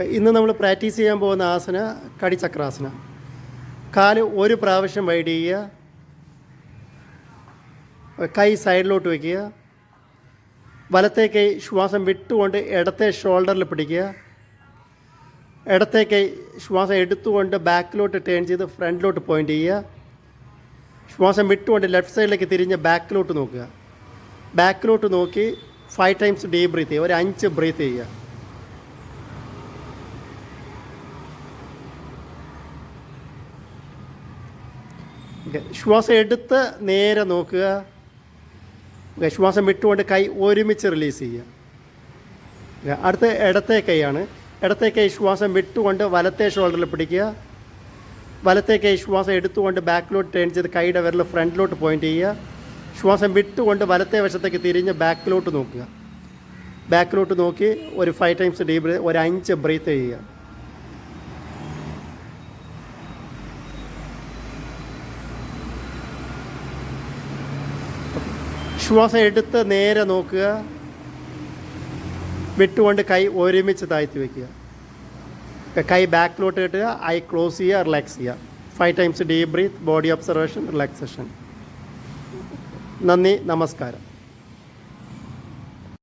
ഇന്ന് നമ്മൾ പ്രാക്ടീസ് ചെയ്യാൻ പോകുന്ന ആസന കടിചക്രാസന. കാല് ഒരു പ്രാവശ്യം വൈഡ് ചെയ്യുക, കൈ സൈഡിലോട്ട് വയ്ക്കുക, വലത്തെ കൈ ശ്വാസം വിട്ടുകൊണ്ട് ഇടത്തെ ഷോൾഡറിൽ പിടിക്കുക, ഇടത്തെ കൈ ശ്വാസം എടുത്തുകൊണ്ട് ബാക്കിലോട്ട് ടേൺ ചെയ്ത് ഫ്രണ്ടിലോട്ട് പോയിൻ്റ് ചെയ്യുക, ശ്വാസം വിട്ടുകൊണ്ട് ലെഫ്റ്റ് സൈഡിലേക്ക് തിരിഞ്ഞ് ബാക്കിലോട്ട് നോക്കുക. ബാക്കിലോട്ട് നോക്കി 5 ടൈംസ് ഡീപ് ബ്രീത്ത് ചെയ്യുക, ഒരു 5 ബ്രീത്ത് ചെയ്യുക. ശ്വാസം എടുത്ത് നേരെ നോക്കുക. ശ്വാസം വിട്ടുകൊണ്ട് കൈ ഒരുമിച്ച് റിലീസ് ചെയ്യുക. അടുത്ത ഇടത്തെ കൈയാണ്. ഇടത്തെ കൈ ശ്വാസം വിട്ടുകൊണ്ട് വലത്തെ ഷോൾഡറിൽ പിടിക്കുക, വലത്തെ കൈ ശ്വാസം എടുത്തുകൊണ്ട് ബാക്കിലോട്ട് ടേൺ ചെയ്ത് കൈയുടെ വിരൽ ഫ്രണ്ടിലോട്ട് പോയിൻ്റ് ചെയ്യുക. ശ്വാസം വിട്ടുകൊണ്ട് വലത്തെ വശത്തേക്ക് തിരിഞ്ഞ് ബാക്കിലോട്ട് നോക്കുക. ബാക്കിലോട്ട് നോക്കി ഒരു 5 ടൈംസ് ഡീപ് ബ്രീത്ത്, ഒരു 5 ബ്രീത്ത് ചെയ്യുക. ശ്വാസം എടുത്ത് നേരെ നോക്കുക, വിട്ടുകൊണ്ട് കൈ ഒരുമിച്ച് താഴ്ത്തി വയ്ക്കുക. കൈ ബാക്കിലോട്ട് കിട്ടുക, ഐ ക്ലോസ് ചെയ്യുക, റിലാക്സ് ചെയ്യുക. 5 times deep breath, body observation, relaxation. നന്ദി, നമസ്കാരം.